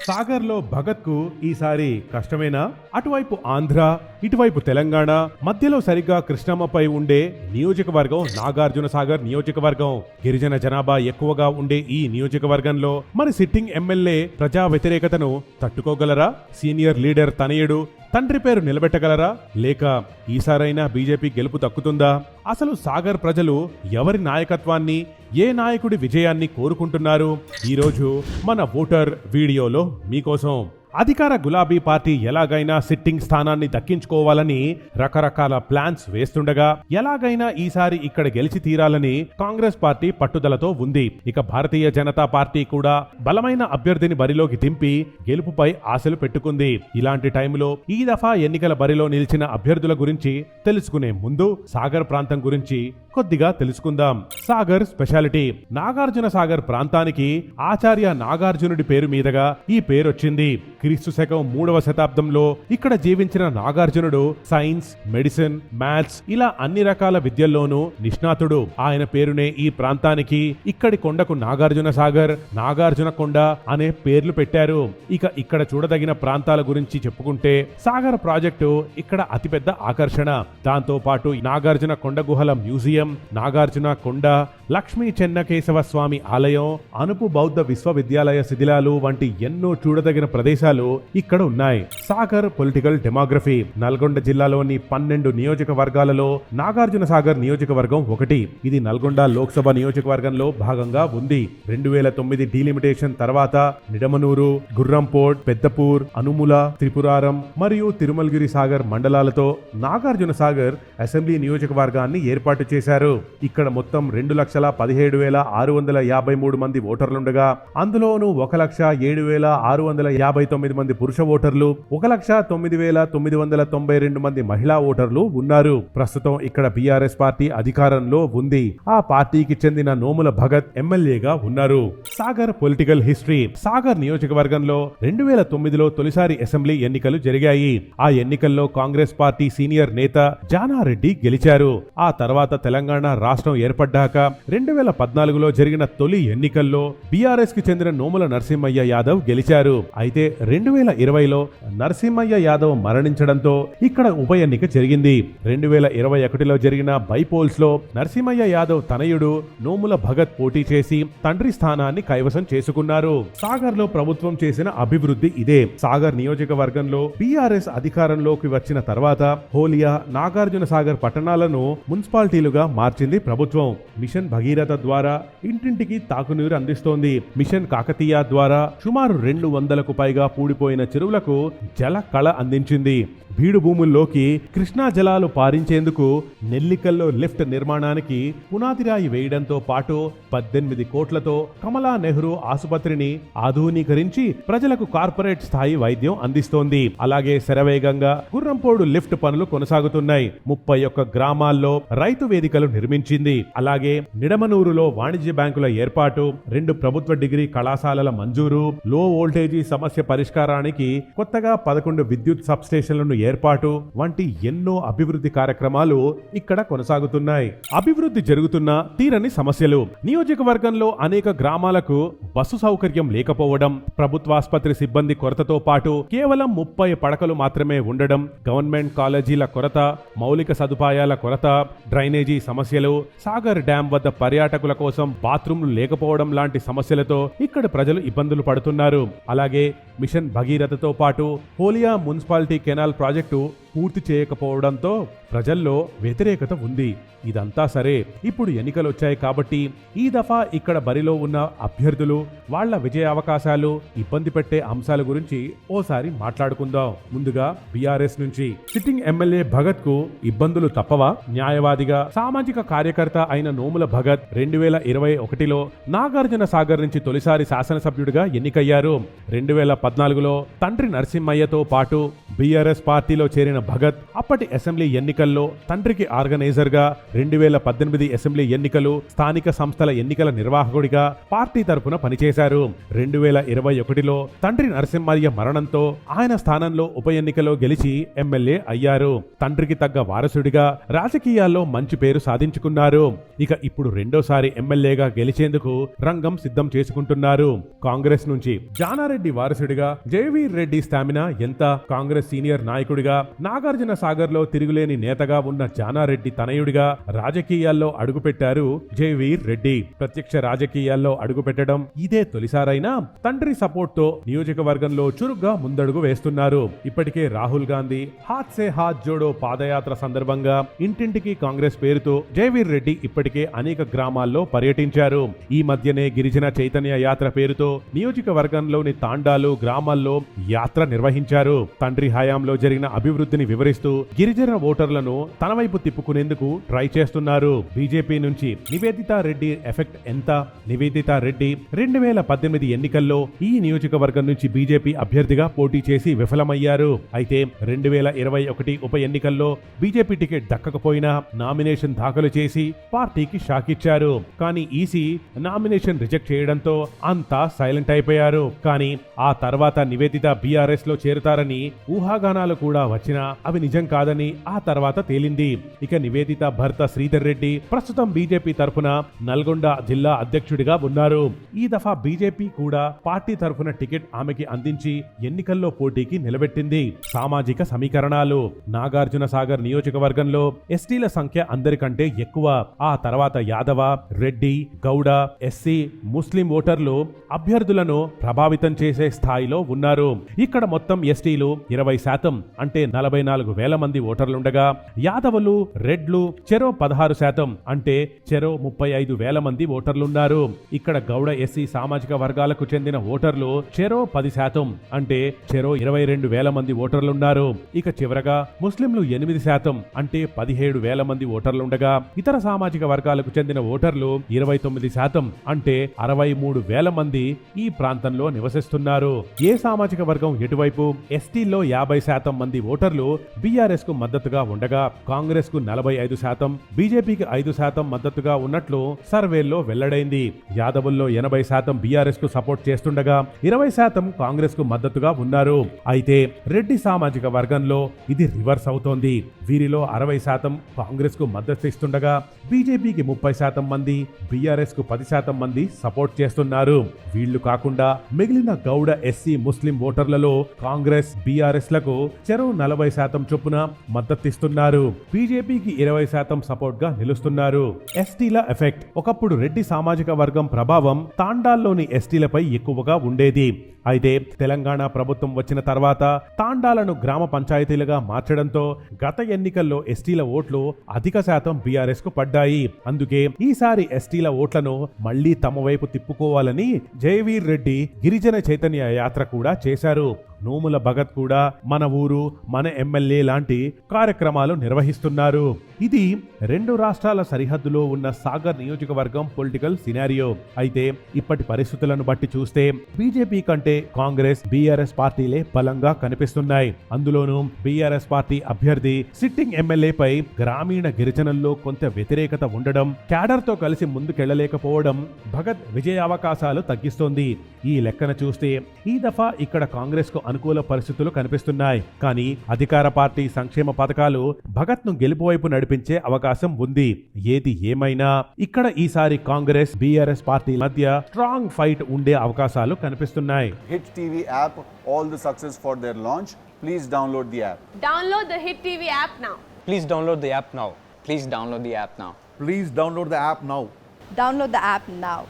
సాగర్ లో భగత్ కు ఈసారి కష్టమేనా? అటువైపు ఆంధ్ర, ఇటువైపు తెలంగాణ, మధ్యలో సరిగ్గా కృష్ణమ్మపై ఉండే నియోజకవర్గం నాగార్జున సాగర్ నియోజకవర్గం. గిరిజన జనాభా ఎక్కువగా ఉండే ఈ నియోజకవర్గంలో మరి సిట్టింగ్ ఎమ్మెల్యే ప్రజా వ్యతిరేకతను తట్టుకోగలరా? సీనియర్ లీడర్ తనయుడు తండ్రి పేరు నిలబెట్టగలరా? లేక ఈసారైనా బీజేపీ గెలుపు దక్కుతుందా? అసలు సాగర్ ప్రజలు ఎవరి నాయకత్వాన్ని, ఏ నాయకుడి విజయాన్ని కోరుకుంటున్నారు? ఈరోజు మన ఓటర్ వీడియోలో మీకోసం. అధికార గులాబీ పార్టీ ఎలాగైనా సిట్టింగ్ స్థానాన్ని దక్కించుకోవాలని రకరకాల ప్లాన్స్ వేస్తుండగా, ఎలాగైనా ఈసారి ఇక్కడ గెలిచి తీరాలని కాంగ్రెస్ పార్టీ పట్టుదలతో ఉంది. ఇక భారతీయ జనతా పార్టీ కూడా బలమైన అభ్యర్థిని బరిలోకి దింపి గెలుపుపై ఆశలు పెట్టుకుంది. ఇలాంటి టైంలో ఈ దఫా ఎన్నికల బరిలో నిలిచిన అభ్యర్థుల గురించి తెలుసుకునే ముందు సాగర్ ప్రాంతం గురించి కొద్దిగా తెలుసుకుందాం. సాగర్ స్పెషాలిటీ. నాగార్జున సాగర్ ప్రాంతానికి ఆచార్య నాగార్జునుడి పేరు మీదుగా ఈ పేరొచ్చింది. క్రీస్తు శకం 3వ శతాబ్దంలో ఇక్కడ జీవించిన నాగార్జునుడు సైన్స్, మెడిసిన్, మ్యాథ్స్ ఇలా అన్ని రకాల విద్యల్లోనూ నిష్ణాతుడు. ఆయన పేరునే ఈ ప్రాంతానికి, ఇక్కడి కొండకు నాగార్జున సాగర్, నాగార్జున కొండ అనే పేర్లు పెట్టారు. ఇక ఇక్కడ చూడదగిన ప్రాంతాల గురించి చెప్పుకుంటే సాగర్ ప్రాజెక్టు ఇక్కడ అతిపెద్ద ఆకర్షణ. దాంతో పాటు నాగార్జున కొండ గుహల మ్యూజియం, నాగార్జున కొండ, లక్ష్మీ చెన్నకేశవ స్వామి ఆలయం, అనుపు బౌద్ధ విశ్వవిద్యాలయ శిథిలాలు వంటి ఎన్నో చూడదగిన ప్రదేశాలు ఇక్కడ ఉన్నాయి. Sagar political demography. నల్గొండ జిల్లాలోని 12 నియోజకవర్గాలలో నాగార్జున సాగర్ నియోజకవర్గం ఒకటి. ఇది నల్గొండ లోక్సభ నియోజకవర్గంలో భాగంగా ఉంది. 2009 డీలిమిటేషన్ తర్వాత నిడమనూరు, గుర్రంపోడ్, పెద్దపూర్, అనుముల, త్రిపురారం మరియు తిరుమలగిరి సాగర్ మండలాలతో నాగార్జున సాగర్ అసెంబ్లీ నియోజకవర్గాన్ని ఏర్పాటు చేశారు. ఇక్కడ మొత్తం 2,07,653 మంది ఓటర్లుండగా అందులోనూ 1,07,659 మంది పురుష ఓటర్లు, 1,09,992 మంది మహిళా ఓటర్లు ఉన్నారు. ప్రస్తుతం ఇక్కడ బీఆర్ఎస్ పార్టీ అధికారంలో ఉంది. ఆ పార్టీకి చెందిన నోముల భగత్ ఎమ్మెల్యేగా ఉన్నారు. Sagar political history. సాగర్ నియోజకవర్గంలో 2009లో తొలిసారి అసెంబ్లీ ఎన్నికలు జరిగాయి. ఆ ఎన్నికల్లో కాంగ్రెస్ పార్టీ సీనియర్ నేత జానారెడ్డి గెలిచారు. ఆ తర్వాత తెలంగాణ రాష్ట్రం ఏర్పడ్డాక 2014లో జరిగిన తొలి ఎన్నికల్లో బీఆర్ఎస్ కి చెందిన నోముల నరసింహయ్య యాదవ్ గెలిచారు. అయితే 2020లో నరసింహయ్య యాదవ్ మరణించడంతో ఇక్కడ ఉప ఎన్నిక జరిగింది. 2021లో జరిగిన బైపోల్స్ లో నరసింహయ్య యాదవ్ తనయుడు నోముల భగత్ పోటీ చేసి తండ్రి స్థానాన్ని కైవసం చేసుకున్నారు. సాగర్ లో ప్రభుత్వం చేసిన అభివృద్ధి ఇదే. సాగర్ నియోజకవర్గంలో బీఆర్ఎస్ అధికారంలోకి వచ్చిన తర్వాత హోలియా, నాగార్జున సాగర్ పట్టణాలను మున్సిపాలిటీలుగా మార్చింది ప్రభుత్వం. మిషన్ భగీరథ ద్వారా ఇంటింటికి తాగునీరు అందిస్తోంది. మిషన్ కాకతీయ ద్వారా సుమారు 200కు పైగా పూడిపోయిన చెరువులకు జల కళ అందించింది. బీడు భూముల్లోకి కృష్ణా జలాలు పారించేందుకు నెల్లికల్లో లిఫ్ట్ నిర్మాణానికి పునాదిరాయి వేయడంతో పాటు 18 కోట్లతో కమలా నెహ్రూ ఆసుపత్రిని ఆధునీకరించి ప్రజలకు కార్పొరేట్ స్థాయి వైద్యం అందిస్తోంది. అలాగే శరవేగంగా గుర్రంపోడు లిఫ్ట్ పనులు కొనసాగుతున్నాయి. 31 గ్రామాల్లో రైతు వేదికలు నిర్మించింది. అలాగే నిడమనూరులో వాణిజ్య బ్యాంకుల ఏర్పాటు, 2 ప్రభుత్వ డిగ్రీ కళాశాలల మంజూరు, లో వోల్టేజీ సమస్య పరిష్కారానికి కొత్తగా 11 విద్యుత్ సబ్స్టేషన్లను ఏర్పాటు వంటి ఎన్నో అభివృద్ధి కార్యక్రమాలు ఇక్కడ కొనసాగుతున్నాయి. అభివృద్ధి జరుగుతున్న తీరని సమస్యలు. నియోజకవర్గంలో అనేక గ్రామాలకు బస్సు సౌకర్యం లేకపోవడం, ప్రభుత్వాసుపత్రి సిబ్బంది కొరతతో పాటు కేవలం 30 పడకలు మాత్రమే ఉండడం, గవర్నమెంట్ కాలేజీల కొరత, మౌలిక సదుపాయాల కొరత, డ్రైనేజీ సమస్యలు, సాగర్ డ్యాం వద్ద పర్యాటకుల కోసం బాత్రూంలు లేకపోవడం లాంటి సమస్యలతో ఇక్కడ ప్రజలు ఇబ్బందులు పడుతున్నారు. అలాగే మిషన్ భగీరథతో పాటు హోలియా మున్సిపాలిటీ కెనాల్ ప్రాజెక్టు పూర్తి చేయకపోవడంతో ప్రజల్లో వ్యతిరేకత ఉంది. ఇదంతా సరే, ఇప్పుడు ఎన్నికలు వచ్చాయి కాబట్టి ఈ దఫా ఇక్కడ బరిలో ఉన్న అభ్యర్థులు, వాళ్ల విజయ అవకాశాలు, ఇబ్బంది పెట్టే అంశాల గురించి ఓసారి మాట్లాడుకుందాం. ముందుగా బీఆర్ఎస్ నుంచి సిట్టింగ్ ఎమ్మెల్యే భగత్ కు ఇబ్బందులు తప్పవా? న్యాయవాదిగా, సామాజిక కార్యకర్త అయిన నోముల భగత్ 2021లో నాగార్జున సాగర్ నుంచి తొలిసారి శాసనసభ్యుడిగా ఎన్నికయ్యారు. 2014లో తండ్రి నరసింహయ్యతో పాటు బీఆర్ఎస్ పార్టీలో చేరిన భగత్ అప్పటి అసెంబ్లీ ఎన్నికల్లో తండ్రికి ఆర్గనైజర్ గా 2018 అసెంబ్లీ ఎన్నికలు స్థానిక సంస్థల ఎన్నికల నిర్వాహకుడిగా పార్టీ తరపున పనిచేశారు. 2021లో తండ్రి నరసింహయ్య మరణంతో ఆయన స్థానంలో ఉప ఎన్నికలో గెలిచి ఎమ్మెల్యే అయ్యారు. తండ్రికి తగ్గ వారసుడిగా రాజకీయాల్లో మంచి పేరు సాధించుకున్నారు. ఇక ఇప్పుడు రెండోసారి ఎమ్మెల్యేగా గెలిచేందుకు రంగం సిద్ధం చేసుకుంటున్నారు. కాంగ్రెస్ నుంచి జానారెడ్డి వారసుడిగా జయవీర్ రెడ్డి స్టామినా ఎంత? కాంగ్రెస్ సీనియర్ నాయకుడిగా నాగార్జున సాగర్ లో తిరుగులేని నేతగా ఉన్న జానారెడ్డి తనయుడిగా రాజకీయాల్లో అడుగుపెట్టారు జయవీర్ రెడ్డి. ప్రత్యక్ష రాజకీయాల్లో అడుగుపెట్టడం ఇదే తొలిసారైనా తండ్రి సపోర్ట్ తో నియోజకవర్గంలో చురుగ్గా ముందడుగు వేస్తున్నారు. ఇప్పటికే రాహుల్ గాంధీ హాత్ సే హాత్ జోడో పాదయాత్ర సందర్భంగా ఇంటింటికి కాంగ్రెస్ పేరుతో జయవీర్ రెడ్డి ఇప్పటికే అనేక గ్రామాల్లో పర్యటించారు. ఈ మధ్యనే గిరిజన చైతన్య యాత్ర పేరుతో నియోజకవర్గంలోని తాండాలు గ్రామాల్లో యాత్ర నిర్వహించారు. తండ్రి హయాంలో జరిగిన అభివృద్ధిని వివరిస్తూ గిరిజన ఓటర్లను తన వైపు తిప్పుకునేందుకు ట్రై చేస్తున్నారు. బీజేపీ నుంచి నివేదితా రెడ్డి ఎఫెక్ట్ ఎంత? నివేదితా రెడ్డి 2018 ఎన్నికల్లో ఈ నియోజకవర్గం నుంచి బీజేపీ అభ్యర్థిగా పోటీ చేసి విఫలమయ్యారు. అయితే 2021 ఉప ఎన్నికల్లో బీజేపీ టికెట్ దక్కకపోయినా నామినేషన్ దాఖలు చేసి పార్టీకి షాక్ ఇచ్చారు. కానీ ఈసీ నామినేషన్ రిజెక్ట్ చేయడంతో అంతా సైలెంట్ అయిపోయారు. కానీ ఆ తర్వాత నివేదిత బీఆర్ఎస్ లో చేరుతారని ఊహాగానాలు కూడా వచ్చినా అవి నిజం కాదని ఆ తర్వాత తేలింది. ఇక నివేదిత భర్త శ్రీధర్ రెడ్డి ప్రస్తుతం బీజేపీ తరఫున నల్గొండ జిల్లా అధ్యక్షుడిగా ఉన్నారు. ఈ దఫా బీజేపీ కూడా పార్టీ తరఫున టికెట్ ఆమెకి అందించి ఎన్నికల్లో పోటీకి నిలబెట్టింది. సామాజిక సమీకరణాలు నాగార్జున సాగర్ నియోజకవర్గంలో ఎస్టీల సంఖ్య అందరికంటే ఎక్కువ. ఆ తర్వాత యాదవ, రెడ్డి, గౌడ, ఎస్సీ, ముస్లిం ఓటర్లు అభ్యర్థులను ప్రభావితం చేసే స్థాయిలో ఉన్నారు. ఇక్కడ మొత్తం ఎస్టీలు 20% అంటే 44,000 మంది ఓటర్లుండగా యాదవులు, రెడ్లు చెరో 16% అంటే చెరో 35,000 మంది ఓటర్లున్నారు. ఇక్కడ గౌడ ఎస్సీ సామాజిక వర్గాలకు చెందిన ఓటర్లు చెరో 10% అంటే చెరో 22,000 మంది ఓటర్లున్నారు. ఇక చివరగా ముస్లింలు 8% అంటే 17,000 మంది ఓటర్లుండగా ఇతర సామాజిక వర్గాలకు చెందిన ఓటర్లు 29% అంటే 63,000 మంది ఈ ప్రాంతంలో నివసిస్తున్నారు. ఏ సామాజిక వర్గం ఎటువైపు? ఎస్టీల్లో 50% మంది ఓటర్లు బీఆర్ఎస్ కు మద్దతుగా ఉండగా కాంగ్రెస్ కు 45%, బీజేపీకి 5% మద్దతుగా ఉన్నట్లు సర్వేల్లో వెల్లడైంది. యాదవుల్లో 80% బీఆర్ఎస్ కు సపోర్ట్ చేస్తుండగా 20% కాంగ్రెస్ కు మద్దతుగా ఉన్నారు. అయితే రెడ్డి సామాజిక వర్గంలో ఇది రివర్స్ అవుతోంది. వీరిలో 60% కాంగ్రెస్ కు మద్దతు ఇస్తుండగా బీజేపీకి 30% మంది, బీఆర్ఎస్ కు 10% మంది సపోర్ట్ చేస్తున్నారు. వీళ్లు కాకుండా మిగిలిన గౌడ ఎస్సీ ముస్లిం ఓటర్లలో కాంగ్రెస్ బీఆర్ఎస్ లకు చెరో 40% చొప్పున మద్దతిస్తున్నారు. బీజేపీకి 20% సపోర్ట్ గా నిలుస్తున్నారు. ఎస్టీల ఎఫెక్ట్. ఒకప్పుడు రెడ్డి సామాజిక వర్గం ప్రభావం తాండాల్లోని ఎస్టీలపై ఎక్కువగా ఉండేది. అయితే తెలంగాణ ప్రభుత్వం వచ్చిన తర్వాత తాండాలను గ్రామ పంచాయతీలుగా మార్చడంతో గత ఎన్నికల్లో ఎస్టీల ఓట్లు అధిక శాతం బీఆర్ఎస్ కు పడ్డాయి. అందుకే ఈసారి ఎస్టీల ఓట్లను మళ్లీ తమ వైపు తిప్పుకోవాలని జయవీర్ రెడ్డి గిరిజన చైతన్య యాత్ర కూడా చేశారు. నోముల భగత్ కూడా మన ఊరు మన ఎమ్మెల్యే లాంటి కార్యక్రమాలు నిర్వహిస్తున్నారు. ఇది రెండు రాష్ట్రాల సరిహద్దులో ఉన్న సాగర్ నియోజకవర్గం పొలిటికల్ సినారియో. అయితే ఇప్పటి పరిస్థితులను బట్టి చూస్తే బీజేపీ కంటే కాంగ్రెస్ బీఆర్ఎస్ పార్టీలే బలంగా కనిపిస్తున్నాయి. అందులోనూ బీఆర్ఎస్ పార్టీ అభ్యర్థి సిట్టింగ్ ఎమ్మెల్యేపై గ్రామీణ గిరిజనుల్లో కొంత వ్యతిరేకత ఉండడం, క్యాడర్ తో కలిసి ముందుకెళ్లలేకపోవడం భగత్ విజయావకాశాలు తగ్గిస్తోంది. ఈ లెక్కన చూస్తే ఈ దఫా ఇక్కడ కాంగ్రెస్ కు అనుకూల పరిస్థితులు కనిపిస్తున్నాయి. కానీ అధికార పార్టీ సంక్షేమ పథకాలు భగత్ ను గెలుపు వైపు నడిపించే అవకాశం ఉంది. ఏది ఏమైనా ఇక్కడ ఈసారి కాంగ్రెస్ బీఆర్ఎస్ పార్టీ మధ్య స్ట్రాంగ్ ఫైట్ ఉండే అవకాశాలు కనిపిస్తున్నాయి. Hit TV app, all the success for their launch. Please download the app. Download the Hit TV app now. Please download the app now. Please download the app now. Please download the app now. Download the app now.